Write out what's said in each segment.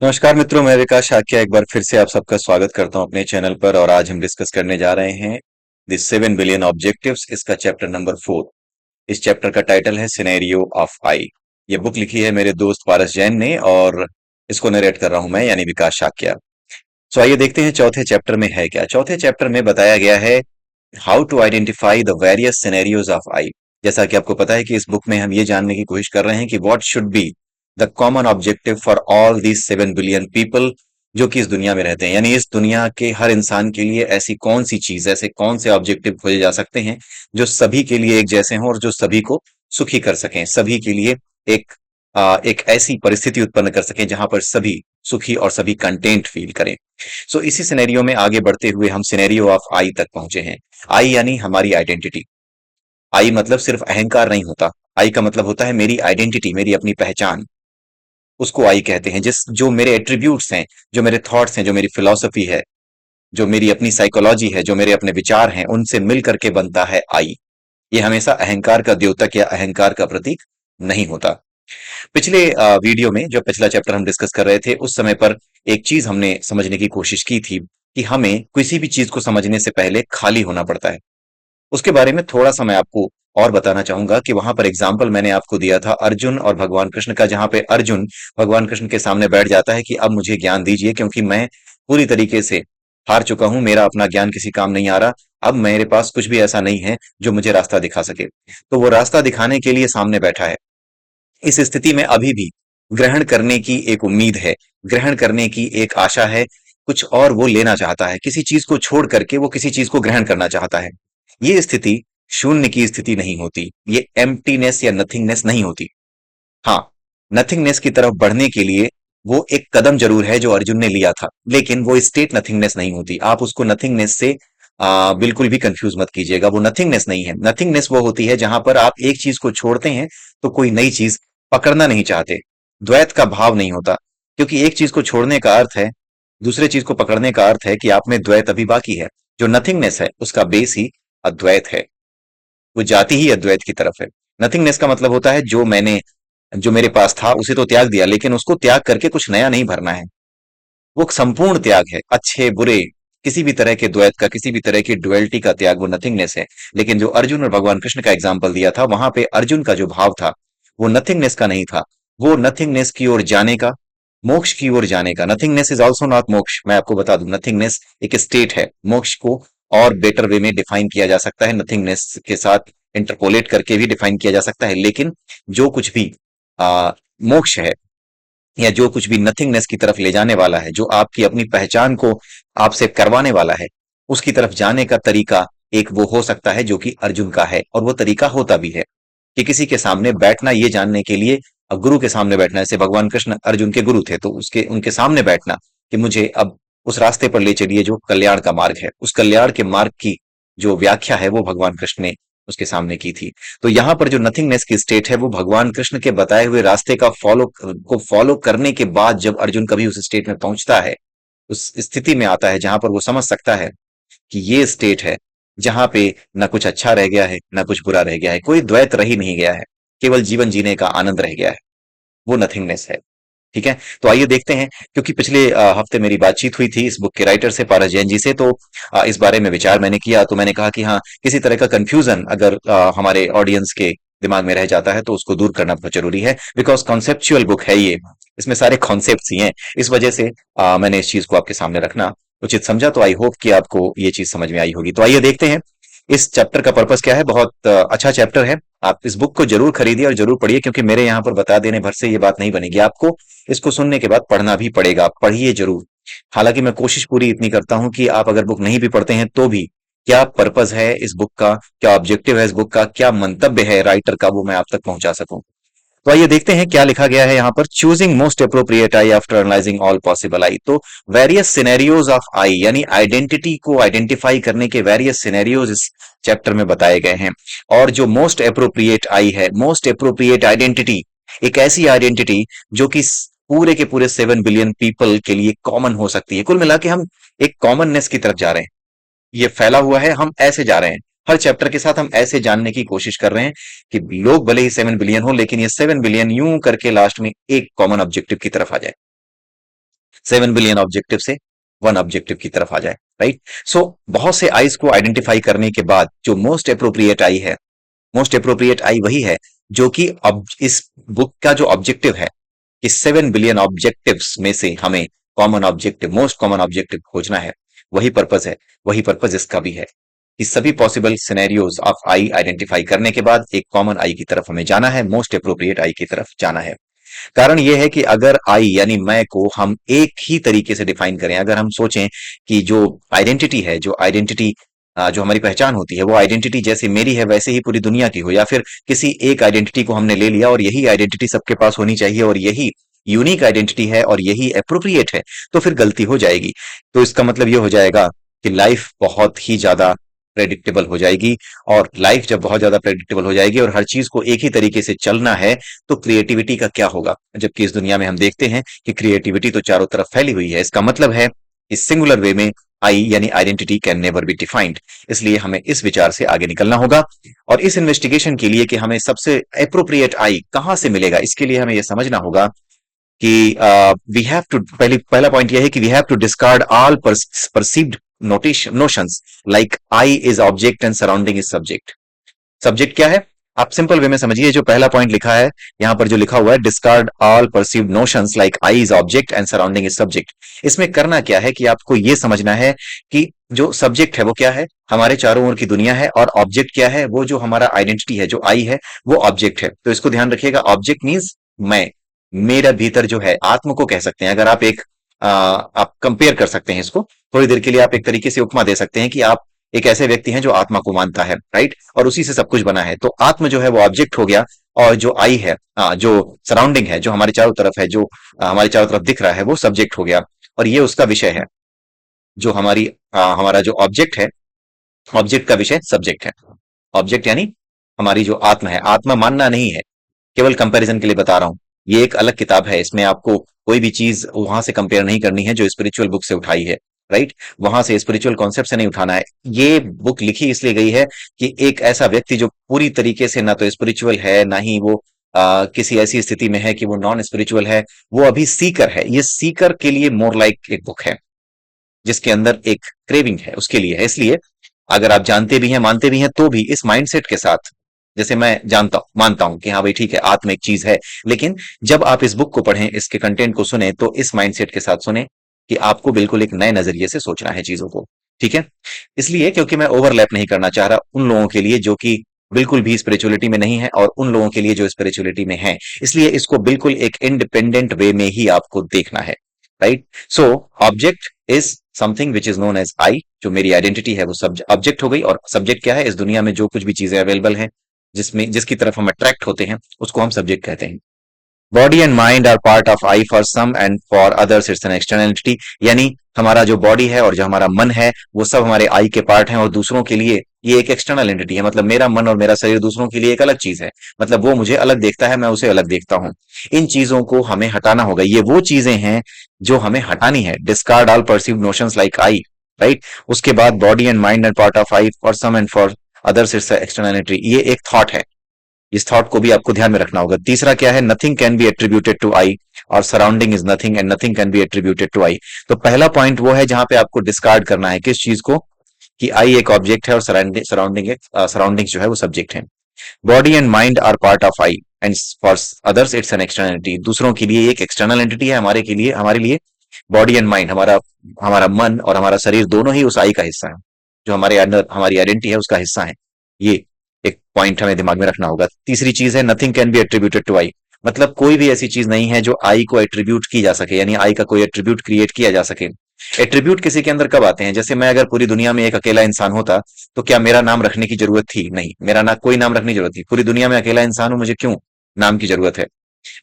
नमस्कार मित्रों, मैं विकास शाक्य एक बार फिर से आप सबका स्वागत करता हूं अपने चैनल पर। और आज हम डिस्कस करने जा रहे हैं द 7 बिलियन ऑब्जेक्टिव्स, इसका चैप्टर नंबर 4। इस चैप्टर का टाइटल है सिनेरियो ऑफ आई। ये बुक लिखी है मेरे दोस्त पारस जैन ने और इसको नरेट कर रहा हूं मैं, यानी विकास शाक्य। सो आइए देखते हैं चौथे चैप्टर में है क्या। चौथे चैप्टर में बताया गया है how to identify the various scenarios of I. जैसा कि आपको पता है कि इस बुक में हम ये जानने की कोशिश कर रहे हैं कि what should be the common objective for all these 7 billion people जो कि इस दुनिया में रहते हैं। यानी इस दुनिया के हर इंसान के लिए ऐसी कौन सी चीज, ऐसे कौन से ऑब्जेक्टिव खोजे जा सकते हैं जो सभी के लिए एक जैसे हों और जो सभी को सुखी कर सकें, सभी के लिए एक एक ऐसी परिस्थिति उत्पन्न कर सकें जहां पर सभी सुखी और सभी कंटेंट फील करें। सो इसी सिनेरियो में आगे बढ़ते हुए हम सिनेरियो ऑफ आई तक पहुंचे हैं। आई यानी हमारी आइडेंटिटी। आई मतलब सिर्फ अहंकार नहीं होता। आई का मतलब होता है मेरी आइडेंटिटी, मेरी अपनी पहचान। उसको आई कहते हैं। जिस जो मेरे एट्रीब्यूट्स हैं, जो मेरे थॉट्स हैं, जो मेरी फिलॉसफी है, जो मेरी अपनी साइकोलॉजी है, जो मेरे अपने विचार हैं, उनसे मिल करके बनता है आई। ये हमेशा अहंकार का द्योतक या अहंकार का प्रतीक नहीं होता। पिछले वीडियो में, जो पिछला चैप्टर हम डिस्कस कर रहे थे, उस समय पर एक चीज हमने समझने की कोशिश की थी कि हमें किसी भी चीज को समझने से पहले खाली होना पड़ता है। उसके बारे में थोड़ा सा मैं आपको और बताना चाहूंगा कि वहां पर एग्जाम्पल मैंने आपको दिया था अर्जुन और भगवान कृष्ण का, जहां पे अर्जुन भगवान कृष्ण के सामने बैठ जाता है कि अब मुझे ज्ञान दीजिए क्योंकि मैं पूरी तरीके से हार चुका हूं, मेरा अपना ज्ञान किसी काम नहीं आ रहा। अब मेरे पास कुछ भी ऐसा नहीं है जो मुझे रास्ता दिखा सके। तो वो रास्ता दिखाने के लिए सामने बैठा है। इस स्थिति में अभी भी ग्रहण करने की एक उम्मीद है, ग्रहण करने की एक आशा है। कुछ और वो लेना चाहता है, किसी चीज को छोड़ करके वो किसी चीज को ग्रहण करना चाहता है। ये स्थिति शून्य की स्थिति नहीं होती, ये एम्प्टीनेस या नथिंगनेस नहीं होती। हाँ, नथिंगनेस की तरफ बढ़ने के लिए वो एक कदम जरूर है जो अर्जुन ने लिया था, लेकिन वो स्टेट नथिंगनेस नहीं होती। आप उसको नथिंगनेस से बिल्कुल भी कंफ्यूज मत कीजिएगा। वो नथिंगनेस नहीं है। नथिंगनेस वो होती है जहां पर आप एक चीज को छोड़ते हैं तो कोई नई चीज पकड़ना नहीं चाहते। द्वैत का भाव नहीं होता, क्योंकि एक चीज को छोड़ने का अर्थ है, दूसरे चीज को पकड़ने का अर्थ है कि आप में द्वैत अभी बाकी है। जो नथिंगनेस है उसका बेस ही अद्वैत है, वो जाती ही अद्वैत की तरफ है। नथिंगनेस का मतलब होता है जो मेरे पास था उसे तो त्याग दिया, लेकिन उसको त्याग करके कुछ नया नहीं भरना है। वो एक संपूर्ण त्याग है, अच्छे बुरे किसी भी तरह के द्वैत का, किसी भी तरह की डुअलिटी का त्याग, वो नथिंगनेस है। लेकिन जो अर्जुन और भगवान कृष्ण का एग्जाम्पल दिया था, वहां पे अर्जुन का जो भाव था वो नथिंगनेस का नहीं था। वो नथिंगनेस की ओर जाने का, मोक्ष की ओर जाने का। नथिंगनेस इज ऑल्सो नॉट मोक्ष, मैं आपको बता दूं। नथिंगनेस एक स्टेट है। मोक्ष को और बेटर वे में डिफाइन किया जा सकता है, नथिंगनेस के साथ इंटरपोलेट करके भी डिफाइन किया जा सकता है। लेकिन जो कुछ भी आ, मोक्ष है, या जो कुछ भी नथिंगनेस की तरफ ले जाने वाला है, जो आपकी अपनी पहचान को आपसे करवाने वाला है, उसकी तरफ जाने का तरीका एक वो हो सकता है जो कि अर्जुन का है। और वो तरीका होता भी है कि किसी के सामने बैठना, ये जानने के लिए, अब गुरु के सामने बैठना। जैसे भगवान कृष्ण अर्जुन के गुरु थे, तो उसके उनके सामने बैठना कि मुझे अब उस रास्ते पर ले चलिए जो कल्याण का मार्ग है। उस कल्याण के मार्ग की जो व्याख्या है वो भगवान कृष्ण ने उसके सामने की थी। तो यहाँ पर जो नथिंगनेस की स्टेट है वो भगवान कृष्ण के बताए हुए रास्ते को फॉलो करने के बाद जब अर्जुन कभी उस स्टेट में पहुंचता है, उस स्थिति में आता है जहां पर वो समझ सकता है कि ये स्टेट है जहां पे ना कुछ अच्छा रह गया है ना कुछ बुरा रह गया है, कोई द्वैत रह ही नहीं गया है, केवल जीवन जीने का आनंद रह गया है। वो नथिंगनेस है। ठीक है, तो आइए देखते हैं। क्योंकि पिछले हफ्ते मेरी बातचीत हुई थी इस बुक के राइटर से, पारस जैन जी से, तो इस बारे में विचार मैंने किया। तो मैंने कहा कि हाँ, किसी तरह का कंफ्यूजन अगर हमारे ऑडियंस के दिमाग में रह जाता है तो उसको दूर करना बहुत जरूरी है। बिकॉज कॉन्सेप्चुअल बुक है ये, इसमें सारे कॉन्सेप्ट ही हैं। इस वजह से मैंने इस चीज को आपके सामने रखना उचित समझा। तो आई होप कि आपको ये चीज समझ में आई होगी। तो आइए देखते हैं इस चैप्टर का पर्पस क्या है। बहुत अच्छा चैप्टर है। आप इस बुक को जरूर खरीदिए और जरूर पढ़िए, क्योंकि मेरे यहाँ पर बता देने भर से ये बात नहीं बनेगी। आपको इसको सुनने के बाद पढ़ना भी पड़ेगा। पढ़िए जरूर। हालांकि मैं कोशिश पूरी इतनी करता हूं कि आप अगर बुक नहीं भी पढ़ते हैं तो भी क्या पर्पस है इस बुक का, क्या ऑब्जेक्टिव है इस बुक का, क्या मंतव्य है राइटर का, वो मैं आप तक पहुंचा सकूं। तो आइए देखते हैं क्या लिखा गया है यहाँ पर। Choosing most appropriate I after analysing all possible I. तो वेरियस सिनेरियोज ऑफ आई, यानी आइडेंटिटी को आइडेंटिफाई करने के वेरियस सिनेरियोज इस चैप्टर में बताए गए हैं। और जो मोस्ट अप्रोप्रिएट आई है, मोस्ट अप्रोप्रिएट आइडेंटिटी, एक ऐसी आइडेंटिटी जो कि पूरे के पूरे 7 बिलियन पीपल के लिए कॉमन हो सकती है। कुल मिला के हम एक कॉमननेस की तरफ जा रहे हैं। ये फैला हुआ है, हम ऐसे जा रहे हैं। हर चैप्टर के साथ हम ऐसे जानने की कोशिश कर रहे हैं कि लोग भले ही 7 बिलियन हो, लेकिन ये 7 बिलियन यूं करके लास्ट में एक कॉमन ऑब्जेक्टिव की तरफ आ जाए। 7 बिलियन ऑब्जेक्टिव से वन ऑब्जेक्टिव की तरफ आ जाए, राइट। सो बहुत से आईज को आइडेंटिफाई करने के बाद जो मोस्ट अप्रोप्रिएट आई है, मोस्ट अप्रोप्रिएट आई वही है जो कि इस बुक का जो ऑब्जेक्टिव है कि 7 बिलियन ऑब्जेक्टिव्स में से हमें common objective, most common objective खोजना है। वही पर्पज है, वही पर्पज इसका भी है कि सभी possible scenarios of I identify करने के बाद एक कॉमन आई की तरफ हमें जाना है, मोस्ट अप्रोप्रिएट आई की तरफ जाना है। कारण यह है कि अगर आई यानी मैं को हम एक ही तरीके से डिफाइन करें, अगर हम सोचें कि जो आइडेंटिटी है, जो आइडेंटिटी जो हमारी पहचान होती है, वो आइडेंटिटी जैसे मेरी है वैसे ही पूरी दुनिया की हो, या फिर किसी एक आइडेंटिटी को हमने ले लिया और यही आइडेंटिटी सबके पास होनी चाहिए और यही यूनिक आइडेंटिटी है और यही अप्रोप्रिएट है, तो फिर गलती हो जाएगी। तो इसका मतलब ये हो जाएगा कि लाइफ बहुत ही ज्यादा प्रेडिक्टेबल हो जाएगी, और लाइफ जब बहुत ज्यादा प्रेडिक्टेबल हो जाएगी और हर चीज को एक ही तरीके से चलना है, तो क्रिएटिविटी का क्या होगा? जबकि इस दुनिया में हम देखते हैं कि क्रिएटिविटी तो चारों तरफ फैली हुई है। इसका मतलब है इस सिंगुलर वे में आई यानी identity can never be defined. इसलिए हमें इस विचार से आगे निकलना होगा, और इस इन्वेस्टिगेशन के लिए कि हमें सबसे अप्रोप्रिएट आई कहां से मिलेगा, इसके लिए हमें यह समझना होगा कि वी हैव टू, पहला पॉइंट यह है कि we have to discard all perceived notions like I is object and surrounding is subject. Subject क्या है? आप सिंपल वे में समझिए, जो पहला पॉइंट लिखा है यहां पर, जो लिखा हुआ है discard all perceived notions like I is object and surrounding is subject, इसमें करना क्या है कि आपको यह समझना है कि जो सब्जेक्ट है वो क्या है, हमारे चारों ओर की दुनिया है, और ऑब्जेक्ट क्या है, वो जो हमारा आइडेंटिटी है, जो आई है, वो ऑब्जेक्ट है। तो इसको ध्यान रखिएगा, ऑब्जेक्ट मीन्स मैं, मेरा भीतर जो है, आत्म को कह सकते हैं। अगर आप एक आप कंपेयर कर सकते हैं इसको थोड़ी देर के लिए, आप एक तरीके से उपमा दे सकते हैं कि आप एक ऐसे व्यक्ति हैं जो आत्मा को मानता है, राइट, और उसी से सब कुछ बना है। तो आत्म जो है वो ऑब्जेक्ट हो गया, और जो आई है, जो सराउंडिंग है, जो हमारे चारों तरफ है, जो हमारे चारों तरफ दिख रहा है, वो सब्जेक्ट हो गया, और ये उसका विषय है। जो हमारा जो ऑब्जेक्ट है, ऑब्जेक्ट का विषय सब्जेक्ट है। ऑब्जेक्ट यानी हमारी जो आत्मा है, आत्मा मानना नहीं है, केवल कंपैरिजन के लिए बता रहा हूं। ये एक अलग किताब है, इसमें आपको कोई भी चीज वहां से कंपेयर नहीं करनी है जो स्पिरिचुअल बुक से उठाई है, राइट, वहां से स्पिरिचुअल कॉन्सेप्ट से नहीं उठाना है। ये बुक लिखी इसलिए गई है कि एक ऐसा व्यक्ति जो पूरी तरीके से ना तो स्पिरिचुअल है, ना ही वो किसी ऐसी स्थिति में है कि वो नॉन स्पिरिचुअल है, वो अभी सीकर है। ये सीकर के लिए मोर लाइक एक बुक है, जिसके अंदर एक क्रेविंग है, उसके लिए है। इसलिए अगर आप जानते भी हैं, मानते भी हैं, तो भी इस माइंडसेट के साथ, जैसे मैं जानता हूं, मानता हूं कि हाँ भाई ठीक है, आत्मा एक चीज है, लेकिन जब आप इस बुक को पढ़ें, इसके कंटेंट को सुने, तो इस माइंडसेट के साथ सुने कि आपको बिल्कुल एक नए नजरिए से सोचना है चीजों को, ठीक है। इसलिए क्योंकि मैं ओवरलैप नहीं करना चाह रहा उन लोगों के लिए जो कि बिल्कुल भी स्पिरिचुअलिटी में नहीं है, और उन लोगों के लिए जो स्पिरिचुअलिटी में है, इसलिए इसको बिल्कुल एक इंडिपेंडेंट वे में ही आपको देखना है, right. So object is something which is known as I, जो मेरी आइडेंटिटी है वो सब ऑब्जेक्ट हो गई। और सब्जेक्ट क्या है? इस दुनिया में जो कुछ भी चीजें अवेलेबल हैं, जिसमें जिसकी तरफ हम अट्रैक्ट होते हैं, उसको हम सब्जेक्ट कहते हैं। Body and mind are part of I for some and for others it's an external entity. यानी हमारा जो बॉडी है और जो हमारा मन है, वो सब हमारे आई के पार्ट हैं, और दूसरों के लिए ये एक एक्सटर्नल एंटिटी है। मतलब मेरा मन और मेरा शरीर दूसरों के लिए एक अलग चीज है, मतलब वो मुझे अलग देखता है, मैं उसे अलग देखता हूं। इन चीजों को हमें हटाना होगा, ये वो चीजें हैं जो हमें हटानी है। Discard all perceived notions like I, right. उसके बाद body and mind and part of I for some and for others it's external entity, ये एक थॉट है। इस थॉट को भी आपको ध्यान में रखना होगा। तीसरा क्या है? Nothing can be attributed to I, और surrounding is nothing and nothing can be attributed to I. तो पहला पॉइंट वो है जहां पे आपको डिस्कार्ड करना है किस चीज को, कि आई एक ऑब्जेक्ट है और सराउंडिंग जो है वो सब्जेक्ट है। Body and mind are part of I and for others it's an external entity. दूसरों के लिए एक एक्सटर्नल एंटिटी है, हमारे लिए बॉडी एंड माइंड, हमारा हमारा मन और हमारा शरीर दोनों ही उस आई का हिस्सा है, जो हमारे अंदर हमारी आइडेंटिटी है उसका हिस्सा है। ये एक पॉइंट हमें दिमाग में रखना होगा। तीसरी चीज है nothing can be attributed to I, मतलब कोई भी ऐसी चीज नहीं है जो आई को एट्रीब्यूट की जा सके, यानी आई का कोई एट्रीब्यूट क्रिएट किया जा सके। एट्रीब्यूट किसी के अंदर कब आते हैं? जैसे मैं अगर पूरी दुनिया में एक अकेला इंसान होता, तो क्या मेरा नाम रखने की जरूरत थी? नहीं, मेरा ना कोई नाम रखने की जरूरत थी। पूरी दुनिया में अकेला इंसान हूं, मुझे क्यों नाम की जरूरत है?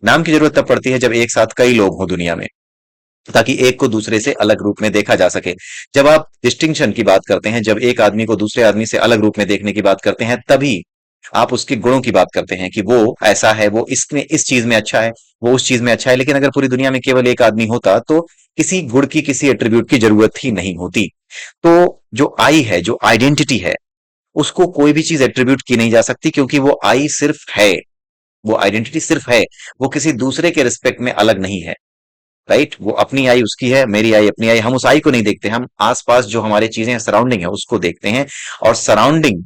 नाम की जरूरत तब पड़ती है जब एक साथ कई लोग हों दुनिया में, ताकि एक को दूसरे से अलग रूप में देखा जा सके। जब आप डिस्टिंक्शन की बात करते हैं, जब एक आदमी को दूसरे आदमी से अलग रूप में देखने की बात करते हैं, तभी आप उसके गुणों की बात करते हैं कि वो ऐसा है, वो इसमें इस चीज में अच्छा है, वो उस चीज में अच्छा है। लेकिन अगर पूरी दुनिया में केवल एक आदमी होता, तो किसी गुण की, किसी एट्रीब्यूट की जरूरत ही नहीं होती। तो जो आई है, जो आइडेंटिटी है, उसको कोई भी चीज एट्रीब्यूट की नहीं जा सकती, क्योंकि वो आई सिर्फ है, वो आइडेंटिटी सिर्फ है, वो किसी दूसरे के रिस्पेक्ट में अलग नहीं है। राइट? वो अपनी आई उसकी है, मेरी आई अपनी आई, हम उस आई को नहीं देखते, हम आसपास जो हमारे चीजें सराउंडिंग है उसको देखते हैं, और सराउंडिंग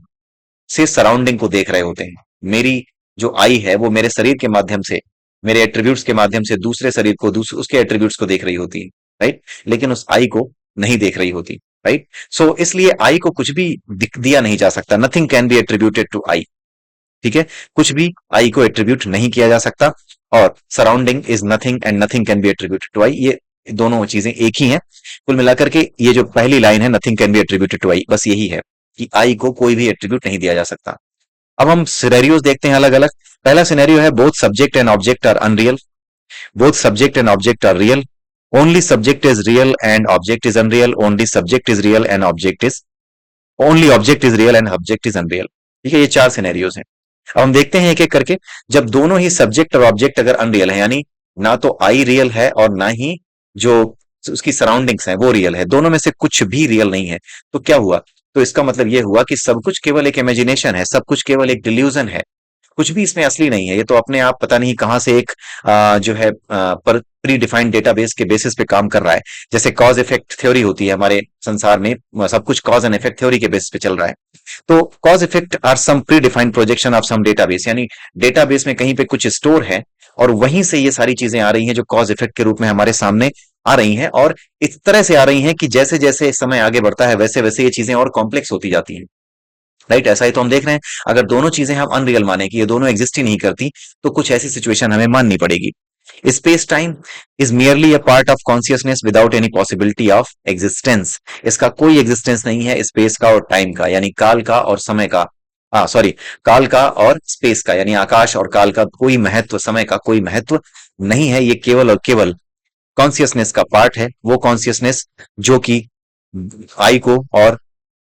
से सराउंडिंग को देख रहे होते हैं। मेरी जो आई है वो मेरे शरीर के माध्यम से, मेरे एट्रीब्यूट्स के माध्यम से दूसरे शरीर को, दूसरे उसके एट्रीब्यूट्स को देख रही होती है, राइट? लेकिन उस आई को नहीं देख रही होती, राइट? सो इसलिए आई को कुछ भी दिया नहीं जा सकता, nothing can be attributed to I. ठीक है? कुछ भी आई को एट्रीब्यूट नहीं किया जा सकता, और surrounding is nothing and nothing can be attributed to I, ये दोनों चीजें एक ही हैं। कुल मिलाकर के ये जो पहली लाइन है, nothing can be attributed to I, बस यही है कि आई को कोई भी एट्रीब्यूट नहीं दिया जा सकता। अब हम सिनेरियोज देखते हैं अलग अलग। पहला सिनेरियो है, both subject and object are unreal. Both subject and object are real, only subject is real and object is unreal, only subject is real and object is, only object is real and object is unreal. ठीक है, ये चार scenarios हैं। अब हम देखते हैं एक एक करके। जब दोनों ही सब्जेक्ट और ऑब्जेक्ट अगर अनरियल है, यानी ना तो आई रियल है और ना ही जो उसकी सराउंडिंग्स है वो रियल है, दोनों में से कुछ भी रियल नहीं है, तो क्या हुआ? तो इसका मतलब ये हुआ कि सब कुछ केवल एक इमेजिनेशन है, सब कुछ केवल एक डिल्यूजन है, कुछ भी इसमें असली नहीं है। ये तो अपने आप पता नहीं कहां से एक जो है पर प्री डिफाइंड डेटाबेस के बेसिस पे काम कर रहा है। जैसे कॉज इफेक्ट थ्योरी होती है हमारे संसार में, सब कुछ कॉज एंड इफेक्ट थ्योरी के बेसिस पे चल रहा है। तो cause effect are some predefined projection of some database, यानी डेटाबेस में कहीं पे कुछ स्टोर है, और वहीं से ये सारी चीजें आ रही हैं जो कॉज इफेक्ट के रूप में हमारे सामने आ रही हैं, और इस तरह से आ रही हैं कि जैसे जैसे समय आगे बढ़ता है वैसे वैसे ये चीजें और कॉम्प्लेक्स होती जाती हैं। राइट? ऐसा ही तो हम देख रहे हैं। अगर दोनों चीजें हम अनरियल माने कि ये दोनों एग्जिस्ट ही नहीं करती, तो कुछ ऐसी सिचुएशन हमें माननी पड़ेगी। Space time is merely a part of consciousness without any possibility of existence. इसका कोई एग्जिस्टेंस नहीं है, स्पेस का और टाइम का, यानी काल का और समय का, सॉरी, काल का और स्पेस का, यानी आकाश और काल का कोई महत्व, समय का कोई महत्व नहीं है। ये केवल और केवल कॉन्शियसनेस का पार्ट है, वो कॉन्शियसनेस जो कि आई को और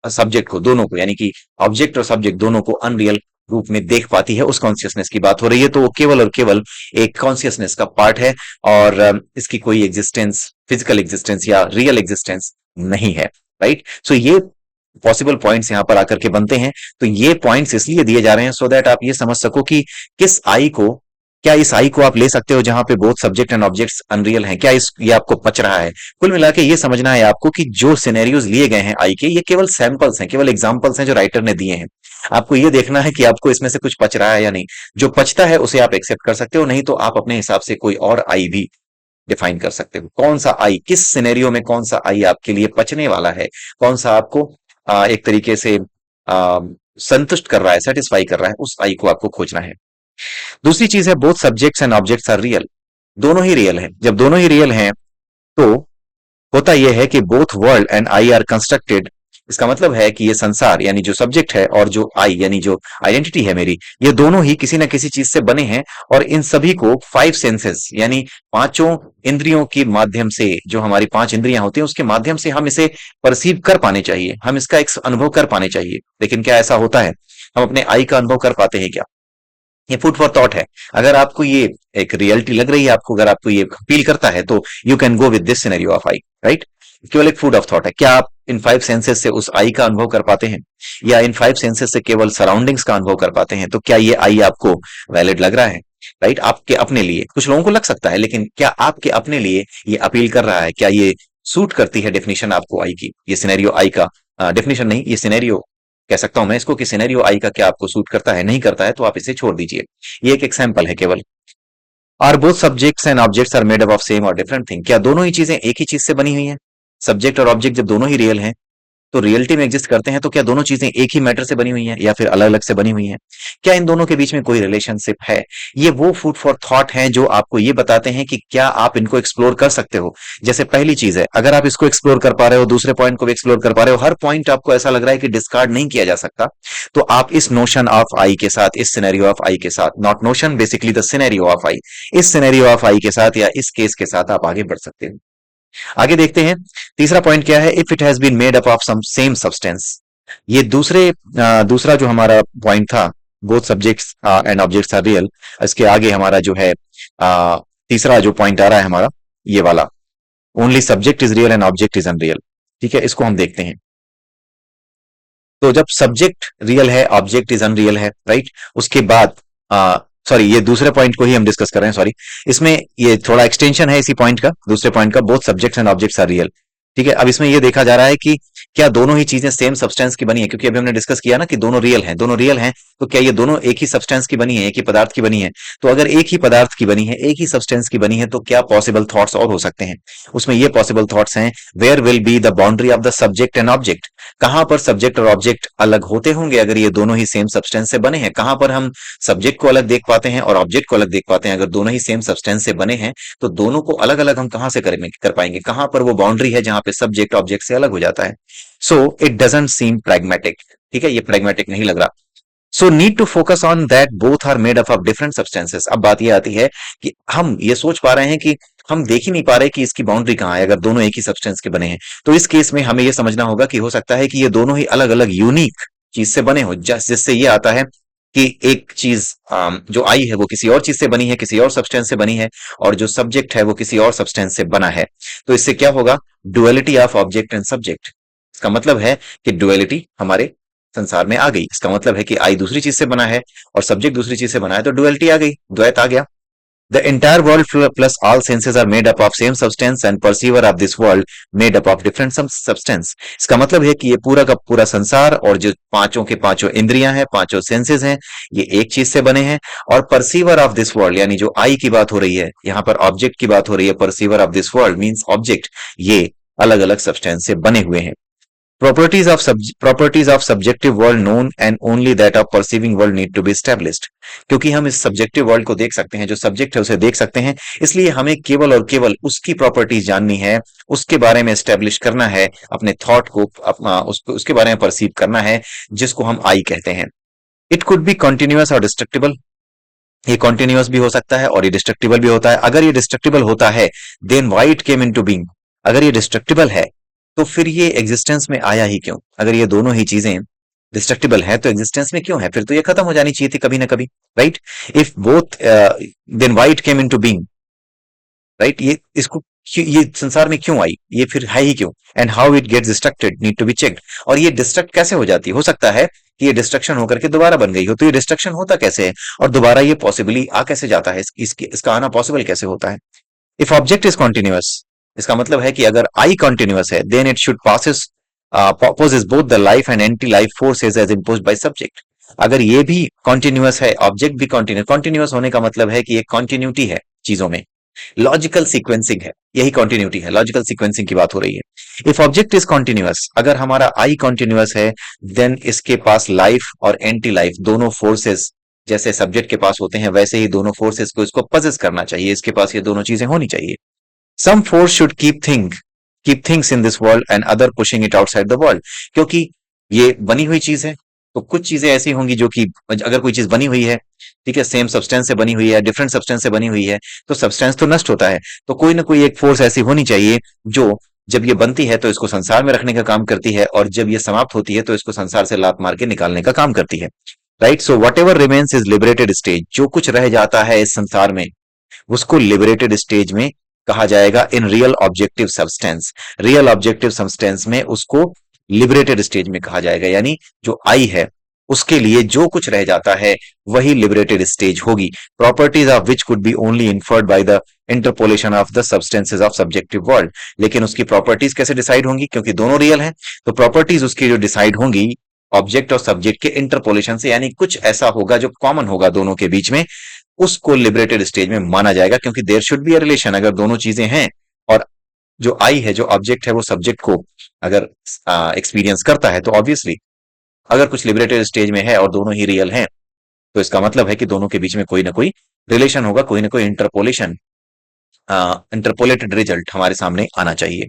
सब्जेक्ट को, दोनों को, यानी कि ऑब्जेक्ट और सब्जेक्ट दोनों को अनरियल रूप में देख पाती है, उस कॉन्शियसनेस की बात हो रही है। तो वो केवल और केवल एक कॉन्शियसनेस का पार्ट है, और इसकी कोई एग्जिस्टेंस, फिजिकल एग्जिस्टेंस या रियल एग्जिस्टेंस नहीं है। राइट? सो ये पॉसिबल पॉइंट्स यहां पर आकर के बनते हैं। तो ये पॉइंट्स इसलिए दिए जा रहे हैं सो दैट आप ये समझ सको कि किस आई को, क्या इस आई को आप ले सकते हो जहां पे both subject and objects unreal हैं, क्या इस ये आपको पच रहा है? कुल मिला के ये समझना है आपको कि जो सिनेरियोज लिए गए हैं आई के, ये केवल सैंपल्स हैं, केवल एग्जांपल्स हैं जो राइटर ने दिए हैं। आपको ये देखना है कि आपको इसमें से कुछ पच रहा है या नहीं। जो पचता है उसे आप एक्सेप्ट कर सकते हो, नहीं तो आप अपने हिसाब से कोई और आई भी डिफाइन कर सकते हो। कौन सा आई, किस सिनेरियो में कौन सा आई आपके लिए पचने वाला है, कौन सा आपको एक तरीके से आ, संतुष्ट कर रहा है, सेटिस्फाई कर रहा है, उस आई को आपको खोजना है। दूसरी चीज है, both subjects and objects are real. दोनों ही रियल हैं। जब दोनों ही रियल हैं तो होता यह है कि both world and I R constructed. इसका मतलब है कि ये संसार, यानी जो सब्जेक्ट है, और जो आई, यानी जो आइडेंटिटी है मेरी, ये दोनों ही किसी न किसी चीज से बने हैं। और इन सभी को फाइव सेंसेस, यानी पांचों इंद्रियों के माध्यम से, जो हमारी पांच इंद्रियां होती हैं उसके माध्यम से हम इसे परसीव कर पाने चाहिए, हम इसका एक अनुभव कर पाने चाहिए। लेकिन क्या ऐसा होता है? हम अपने आई का अनुभव कर पाते हैं क्या? ये फूड फॉर थॉट है। अगर आपको ये एक रियलिटी लग रही है, आपको अगर आपको ये फील करता है, तो you can go with this scenario of I. Right? केवल एक फूड ऑफ थॉट है। क्या आप इन फाइव सेंसेस से उस आई का अनुभव कर पाते हैं, या इन फाइव सेंसेस से केवल सराउंडिंग्स का अनुभव कर पाते हैं? तो क्या ये आई आपको वैलिड लग रहा है? राइट? आपके अपने लिए, कुछ लोगों को लग सकता है, लेकिन क्या आपके अपने लिए ये अपील कर रहा है? क्या ये सूट करती है डेफिनेशन आपको आई की? ये सिनेरियो आई का, डेफिनेशन नहीं, ये सिनेरियो कह सकता हूं मैं इसको, कि सिनेरियो आई का क्या आपको सूट करता है? नहीं करता है तो आप इसे छोड़ दीजिए। ये एक एग्जाम्पल है केवल। Are both subjects and objects are made up of same और डिफरेंट थिंग। क्या दोनों ही चीजें एक ही चीज से बनी हुई हैं? सब्जेक्ट और ऑब्जेक्ट जब दोनों ही रियल हैं, तो रियलिटी में एग्जिस्ट करते हैं, तो क्या दोनों चीजें एक ही मैटर से बनी हुई हैं या फिर अलग अलग से बनी हुई हैं? क्या इन दोनों के बीच में कोई रिलेशनशिप है? ये वो फूड फॉर थॉट हैं जो आपको ये बताते हैं कि क्या आप इनको एक्सप्लोर कर सकते हो। जैसे पहली चीज है, अगर आप इसको एक्सप्लोर कर पा रहे हो, दूसरे पॉइंट को भी एक्सप्लोर कर पा रहे हो, हर पॉइंट आपको ऐसा लग रहा है कि डिस्कार्ड नहीं किया जा सकता, तो आप इस नोशन ऑफ आई के साथ, इस सिनेरियो ऑफ आई के साथ, not notion, basically the scenario of I, इस सिनेरियो ऑफ आई के साथ या इस केस के साथ आप आगे बढ़ सकते हो। आगे देखते हैं। तीसरा पॉइंट क्या है? If it has been made up of some same substance. ये दूसरा जो हमारा पॉइंट था, both subjects and objects are real, इसके आगे हमारा जो है तीसरा जो पॉइंट आ रहा है हमारा, ये वाला, only subject is real and object is unreal. ठीक है, इसको हम देखते हैं। तो जब सब्जेक्ट रियल है, ऑब्जेक्ट इज अनरियल है, राइट, उसके बाद सॉरी, ये दूसरे पॉइंट को ही हम डिस्कस कर रहे हैं, सॉरी। इसमें ये थोड़ा एक्सटेंशन है इसी पॉइंट का, दूसरे पॉइंट का, both subjects and objects are real. ठीक है, अब इसमें ये देखा जा रहा है कि क्या दोनों ही चीजें सेम सब्सटेंस की बनी है, क्योंकि अभी हमने डिस्कस किया ना कि दोनों रियल हैं, दोनों रियल हैं, तो क्या ये दोनों एक ही सब्सटेंस की बनी है, एक ही पदार्थ की बनी है? तो अगर एक ही पदार्थ की बनी है, एक ही सब्सटेंस की बनी है, तो क्या पॉसिबल थॉट्स और हो सकते हैं? उसमें ये पॉसिबल थॉट्स हैं, where will be the boundary of the subject and object. कहां पर सब्जेक्ट और ऑब्जेक्ट अलग होते होंगे अगर ये दोनों ही सेम सब्सटेंस से बने हैं? कहां पर हम सब्जेक्ट को अलग देख पाते हैं और ऑब्जेक्ट को अलग देख पाते हैं? अगर दोनों ही सेम सब्सटेंस से बने हैं तो दोनों को अलग अलग हम कहां से कर पाएंगे? कहां पर वो बाउंड्री है जहां पे सब्जेक्ट ऑब्जेक्ट से अलग हो जाता है? So it doesn't seem pragmatic. ठीक है, ये प्रैग्मेटिक नहीं लग रहा। So need to focus on that both are made up of different substances. अब बात ये आती है कि हम ये सोच पा रहे हैं कि हम देख ही नहीं पा रहे कि इसकी बाउंड्री कहाँ है अगर दोनों एक ही सब्सटेंस के बने हैं। तो इस केस में हमें यह समझना होगा कि हो सकता है कि ये दोनों ही अलग अलग यूनिक चीज से बने हो, जिससे ये आता है कि एक चीज जो आई है वो किसी और चीज से बनी है, किसी और सब्सटेंस से बनी है, और जो सब्जेक्ट है वो किसी और सब्सटेंस से बना है। तो इससे क्या होगा? Duality of object and subject. इसका मतलब है कि डुअलिटी हमारे संसार में आ गई। इसका मतलब है कि आई दूसरी चीज से बना है और सब्जेक्ट दूसरी चीज से बना है, तो डुअलिटी आ गई, द्वैत आ गया। The entire world plus all senses are made up of same substance and perceiver of this world made up of different substance। इसका मतलब है कि ये पूरा का पूरा संसार और जो पांचों के पांचों इंद्रियां हैं, पांचों सेंसेस हैं, ये एक चीज से बने हैं। और परसीवर ऑफ दिस वर्ल्ड, यानी जो आई की बात हो रही है, यहाँ पर ऑब्जेक्ट की बात हो रही है, perceiver of this world means object, ये अलग अलग सब्सटेंस से बने हुए हैं। Properties of subjective world known and only that of perceiving world need to be established। क्योंकि हम इस सब्जेक्टिव वर्ल्ड को देख सकते हैं, जो सब्जेक्ट है उसे देख सकते हैं, इसलिए हमें केवल और केवल उसकी प्रॉपर्टीज जाननी है, उसके बारे में एस्टेब्लिश करना है, अपने थॉट को अपना उसके बारे में परसीव करना है, जिसको हम आई कहते हैं। इट कुड बी कॉन्टिन्यूअस और डिस्ट्रक्टिबल। ये कॉन्टिन्यूअस भी हो सकता है और ये डिस्ट्रक्टिबल भी होता है। अगर ये डिस्ट्रक्टिबल होता है, then why it came into being. अगर ये डिस्ट्रक्टिबल है तो फिर ये एग्जिस्टेंस में आया ही क्यों? अगर ये दोनों ही चीजें डिस्ट्रक्टिबल है तो एग्जिस्टेंस में क्यों है? फिर तो ये खत्म हो जानी चाहिए थी कभी ना कभी, right? If both, then why it came into being, right? ये संसार में क्यों आई? ये फिर है ही क्यों? And how it gets destructed need to be checked. और ये डिस्ट्रक्ट कैसे हो जाती है? हो सकता है कि ये डिस्ट्रक्शन होकर के दोबारा बन गई हो, तो ये डिस्ट्रक्शन होता कैसे है और दोबारा ये पॉसिबली आ कैसे जाता है? इसका आना पॉसिबल कैसे होता है? इफ ऑब्जेक्ट इज कॉन्टिन्यूअस, इसका मतलब है कि अगर आई कॉन्टिन्यूअस है, then it should possess both the life and anti life forces as imposed by subject. अगर ये भी कॉन्टिन्यूअस है, ऑब्जेक्ट भी कॉन्टिन्यूअस होने का मतलब है कि एक कॉन्टिन्यूटी है चीजों में, लॉजिकल सीक्वेंसिंग है, यही कॉन्टिन्यूटी है, लॉजिकल सीक्वेंसिंग की बात हो रही है। इफ ऑब्जेक्ट इज कॉन्टिन्यूअस, अगर हमारा आई कॉन्टिन्यूअस है, देन इसके पास लाइफ और एंटी लाइफ दोनों फोर्सेस जैसे सब्जेक्ट के पास होते हैं, वैसे ही दोनों फोर्सेस को इसको पजेस करना चाहिए, इसके पास ये दोनों चीजें होनी चाहिए। Some force should keep things in this world and other pushing it outside the world. क्योंकि ये बनी हुई चीज है, तो कुछ चीजें ऐसी होंगी जो कि, अगर कोई चीज बनी हुई है, ठीक है, सेम सब्सटेंस से बनी हुई है, डिफरेंट सब्सटेंस से बनी हुई है, तो सब्सटेंस तो नष्ट होता है, तो कोई ना कोई एक फोर्स ऐसी होनी चाहिए जो जब ये बनती है तो इसको संसार में रखने का काम करती है, और जब ये समाप्त होती है तो इसको संसार से लात मार के निकालने का काम करती है, right? So what ever remains is liberated stage. जो कुछ रह जाता है इस संसार में उसको लिबरेटेड स्टेज में कहा जाएगा। In real objective substance, real objective substance में उसको लिबरेटेड स्टेज में कहा जाएगा, यानी जो आई है उसके लिए जो कुछ रह जाता है वही लिबरेटेड स्टेज होगी। Properties of which could be only inferred by the interpolation of the substances of subjective world. लेकिन उसकी प्रॉपर्टीज कैसे डिसाइड होंगी? क्योंकि दोनों रियल हैं, तो प्रॉपर्टीज उसकी जो डिसाइड होंगी ऑब्जेक्ट और सब्जेक्ट के इंटरपोलेशन से, यानी कुछ ऐसा होगा जो कॉमन होगा दोनों के बीच में, उसको लिबरेटेड स्टेज में माना जाएगा। क्योंकि there should be a relation, अगर दोनों चीजें हैं और जो आई है, जो ऑब्जेक्ट है, वो सब्जेक्ट को अगर एक्सपीरियंस करता है, तो ऑब्वियसली अगर कुछ लिबरेटेड स्टेज में है और दोनों ही रियल हैं, तो इसका मतलब है कि दोनों के बीच में कोई ना कोई रिलेशन होगा, कोई ना कोई इंटरपोलेटेड रिजल्ट हमारे सामने आना चाहिए।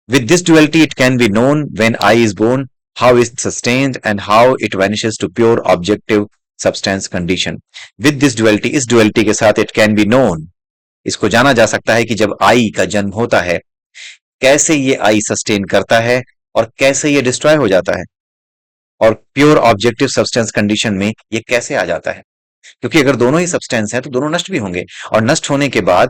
With this duality it can be known when I is born how is sustained and how it vanishes to pure objective substance condition. With this duality, इस ड्युअलिटी के साथ, इट कैन बी नोन, इसको जाना जा सकता है कि जब आई का जन्म होता है, कैसे ये आई सस्टेन करता है और कैसे ये डिस्ट्रॉय हो जाता है, और प्योर ऑब्जेक्टिव सब्सटेंस कंडीशन में ये कैसे आ जाता है। क्योंकि अगर दोनों ही सब्सटेंस हैं तो दोनों नष्ट भी होंगे, और नष्ट होने के बाद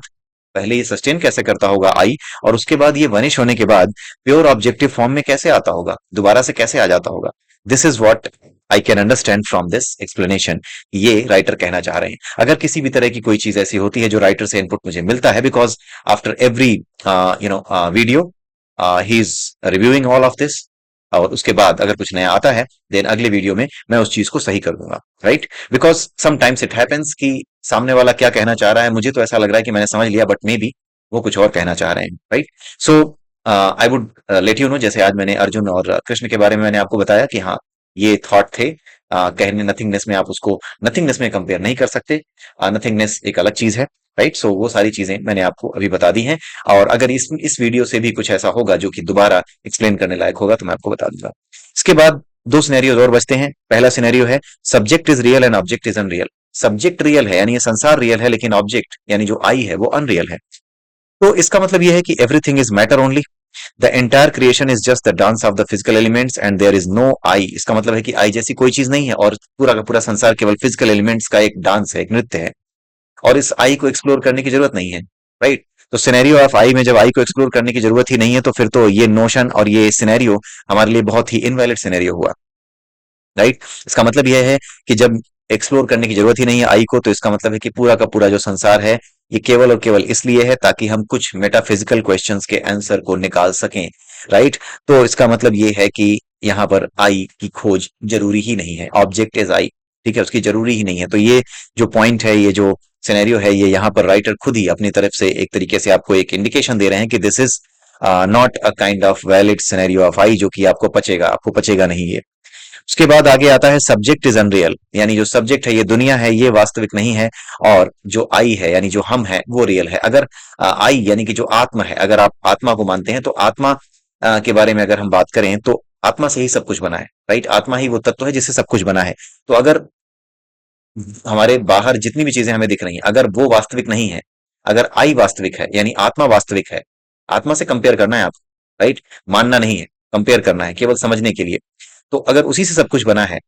पहले ये सस्टेन कैसे करता होगा आई, और उसके बाद ये वनिश होने के बाद प्योर ऑब्जेक्टिव फॉर्म में कैसे आता होगा, दोबारा से कैसे आ जाता होगा। This is what I can understand from this explanation, ये राइटर कहना चाह रहे हैं। अगर किसी भी तरह की कोई चीज ऐसी होती है जो राइटर से इनपुट मुझे मिलता है, because after every video he is reviewing all of this, और उसके बाद अगर कुछ नया आता है देन अगले वीडियो में मैं उस चीज को सही कर दूंगा, right. Because sometimes it happens कि सामने वाला क्या कहना चाह रहा है, मुझे तो ऐसा लग रहा है कि मैंने समझ लिया, बट मे बी वो कुछ और कहना चाह रहे हैं, right. So I would let you know, जैसे आज मैंने अर्जुन और कृष्ण के बारे में मैंने आपको बताया कि हाँ ये थॉट थे, कहने नथिंगनेस में आप उसको नथिंगनेस में कंपेयर नहीं कर सकते, नथिंगनेस एक अलग चीज है, राइट। सो वो सारी चीजें मैंने आपको अभी बता दी हैं, और अगर इस वीडियो से भी कुछ ऐसा होगा जो कि दोबारा एक्सप्लेन करने लायक होगा तो मैं आपको बता दूंगा। इसके बाद दो सिनेरियोज और बचते हैं। पहला सिनेरियो है subject is real and object is unreal. Subject real है यानी ये संसार रियल है, लेकिन ऑब्जेक्ट यानी जो आई है वो अनरियल है। तो इसका मतलब यह है कि everything is matter only, the entire creation is just the dance of the physical elements and there is no I. इसका मतलब है कि आई जैसी कोई चीज नहीं है और पूरा का पूरा संसार केवल फिजिकल एलिमेंट्स का एक डांस है, एक नृत्य है, और इस आई को एक्सप्लोर करने की जरूरत नहीं है, राइट। तो सिनेरियो ऑफ आई में जब आई को एक्सप्लोर करने की जरूरत ही नहीं है तो फिर तो ये नोशन और ये सिनेरियो हमारे लिए बहुत ही इनवैलिड सिनेरियो हुआ, राइट। इसका मतलब यह है कि जब एक्सप्लोर करने की जरूरत ही नहीं है आई को, तो इसका मतलब है कि पूरा का पूरा जो संसार है ये केवल और केवल इसलिए है ताकि हम कुछ मेटाफिजिकल क्वेश्चंस के आंसर को निकाल सकें, राइट। तो इसका मतलब ये है कि यहाँ पर आई की खोज जरूरी ही नहीं है, ऑब्जेक्ट इज आई, ठीक है, उसकी जरूरी ही नहीं है। तो ये जो पॉइंट है, ये जो सिनेरियो है, ये यहाँ पर राइटर खुद ही अपनी तरफ से एक तरीके से आपको एक इंडिकेशन दे रहे हैं कि this is not a kind of valid scenario of I, जो कि आपको पचेगा नहीं ये। उसके बाद आगे आता है सब्जेक्ट इज अनरियल, यानी जो सब्जेक्ट है ये दुनिया है, ये वास्तविक नहीं है, और जो आई है यानी जो हम है वो रियल है। अगर आई यानी कि जो आत्मा है, अगर आप आत्मा को मानते हैं तो आत्मा के बारे में अगर हम बात करें तो आत्मा से ही सब कुछ बना है, राइट। आत्मा ही वो तत्व है जिससे सब कुछ बना है। तो अगर हमारे बाहर जितनी भी चीजें हमें दिख रही हैं अगर वो वास्तविक नहीं है, अगर आई वास्तविक है यानी आत्मा वास्तविक है, आत्मा से कंपेयर करना है आपको, राइट, मानना नहीं है, कंपेयर करना है केवल समझने के लिए। तो अगर उसी से सब कुछ बना है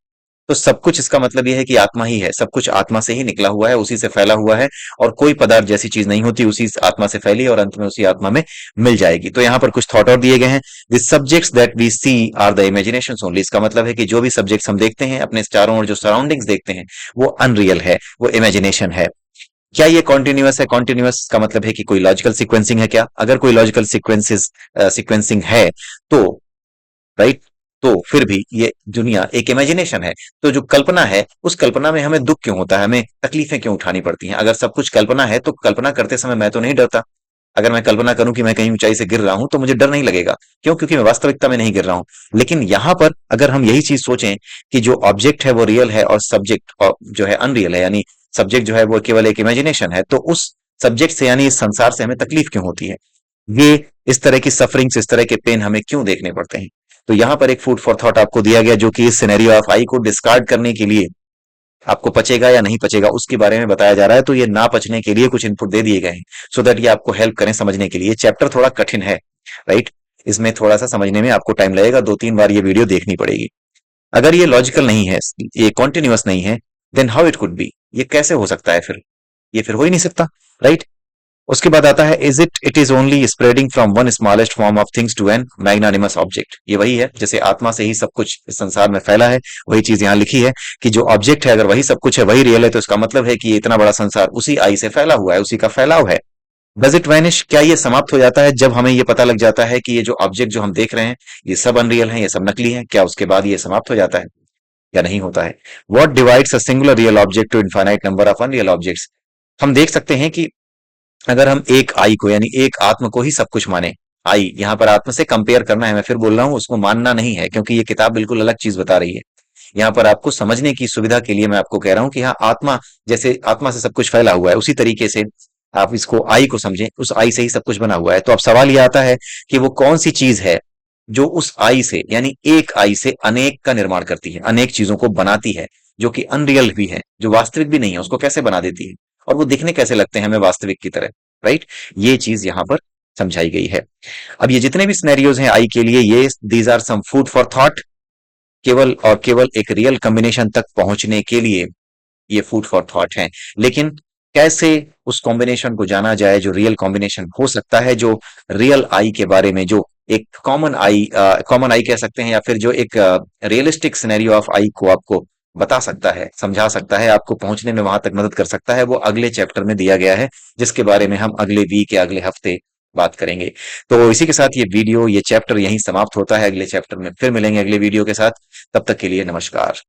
तो सब कुछ, इसका मतलब यह है कि आत्मा ही है, सब कुछ आत्मा से ही निकला हुआ है, उसी से फैला हुआ है, और कोई पदार्थ जैसी चीज नहीं होती, उसी आत्मा से फैली और अंत में उसी आत्मा में मिल जाएगी। तो यहाँ पर कुछ थॉट और दिए गए हैं। The subjects that we see are the imagination only. इसका मतलब है कि जो भी सब्जेक्ट्स हम देखते हैं अपने चारों ओर, जो सराउंडिंग्स देखते हैं, वो अनरियल है, वो इमेजिनेशन है। क्या ये कॉन्टिन्यूअस है? कॉन्टिन्यूअस का मतलब है कि कोई लॉजिकल सीक्वेंसिंग है क्या? अगर कोई लॉजिकल सीक्वेंसिंग है तो, राइट, तो फिर भी ये दुनिया एक इमेजिनेशन है। तो जो कल्पना है, उस कल्पना में हमें दुख क्यों होता है, हमें तकलीफें क्यों उठानी पड़ती हैं? अगर सब कुछ कल्पना है तो कल्पना करते समय मैं तो नहीं डरता। अगर मैं कल्पना करूं कि मैं कहीं ऊंचाई से गिर रहा हूं तो मुझे डर नहीं लगेगा, क्यों? क्योंकि मैं वास्तविकता में नहीं गिर रहा हूं। लेकिन यहां पर अगर हम यही चीज सोचें कि जो ऑब्जेक्ट है वो रियल है और सब्जेक्ट जो है अनरियल है, यानी सब्जेक्ट जो है वो केवल एक इमेजिनेशन है, तो उस सब्जेक्ट से यानी इस संसार से हमें तकलीफ क्यों होती है? ये इस तरह की सफरिंग्स, इस तरह के पेन हमें क्यों देखने पड़ते हैं? तो यहां पर एक फूड फॉर थॉट आपको दिया गया, जो कि इस सिनेरियो ऑफ आई को डिस्कार्ड करने के लिए आपको पचेगा या नहीं पचेगा उसके बारे में बताया जा रहा है। तो ये ना पचने के लिए कुछ इनपुट दे दिए गए हैं, सो दैट ये आपको हेल्प करें समझने के लिए। चैप्टर थोड़ा कठिन है, राइट, इसमें थोड़ा सा समझने में आपको टाइम लगेगा, 2-3 बार ये वीडियो देखनी पड़ेगी। अगर ये लॉजिकल नहीं है, ये कॉन्टिन्यूअस नहीं है, then how it could be, ये कैसे हो सकता है फिर? ये फिर हो ही नहीं सकता, राइट। उसके बाद आता है it is only spreading from one smallest form of things to an magnanimous object. ये वही है, जैसे आत्मा से ही सब कुछ इस संसार में फैला है, वही चीज यहाँ लिखी है कि जो ऑब्जेक्ट है अगर वही सब कुछ है, वही रियल है, तो इसका मतलब है कि ये इतना बड़ा संसार उसी आई से फैला हुआ है, उसी का फैलाव है। Does it vanish? क्या ये समाप्त हो जाता है जब हमें ये पता लग जाता है कि ये जो ऑब्जेक्ट जो हम देख रहे हैं ये सब अनरियल है, ये सब नकली है? क्या उसके बाद ये समाप्त हो जाता है या नहीं होता है? What divides a singular real object to infinite number of unreal objects? हम देख सकते हैं कि अगर हम एक आई को यानी एक आत्म को ही सब कुछ माने, आई यहाँ पर आत्म से कंपेयर करना है, मैं फिर बोल रहा हूँ, उसको मानना नहीं है, क्योंकि ये किताब बिल्कुल अलग चीज बता रही है। यहाँ पर आपको समझने की सुविधा के लिए मैं आपको कह रहा हूँ कि हाँ, आत्मा जैसे आत्मा से सब कुछ फैला हुआ है, उसी तरीके से आप इसको आई को समझें, उस आई से ही सब कुछ बना हुआ है। तो अब सवाल ये आता है कि वो कौन सी चीज है जो उस आई से यानी एक आई से अनेक का निर्माण करती है, अनेक चीजों को बनाती है, जो कि अनरियल भी है, जो वास्तविक भी नहीं है, उसको कैसे बना देती है, और वो दिखने कैसे लगते हैं हमें वास्तविक की तरह, राइट। ये चीज यहाँ पर समझाई गई है। अब ये जितने भी सिनेरियोज हैं आई के लिए, ये these are some food for thought, केवल और केवल एक रियल कॉम्बिनेशन तक पहुंचने के लिए ये फूड फॉर थॉट है। लेकिन कैसे उस कॉम्बिनेशन को जाना जाए जो रियल कॉम्बिनेशन हो सकता है, जो रियल आई के बारे में, जो एक कॉमन आई कह सकते हैं, या फिर जो एक रियलिस्टिक सिनेरियो ऑफ आई को आपको बता सकता है, समझा सकता है, आपको पहुंचने में वहां तक मदद कर सकता है, वो अगले चैप्टर में दिया गया है, जिसके बारे में हम अगले वीक या अगले हफ्ते बात करेंगे। तो इसी के साथ ये चैप्टर यहीं समाप्त होता है। अगले चैप्टर में फिर मिलेंगे अगले वीडियो के साथ। तब तक के लिए नमस्कार।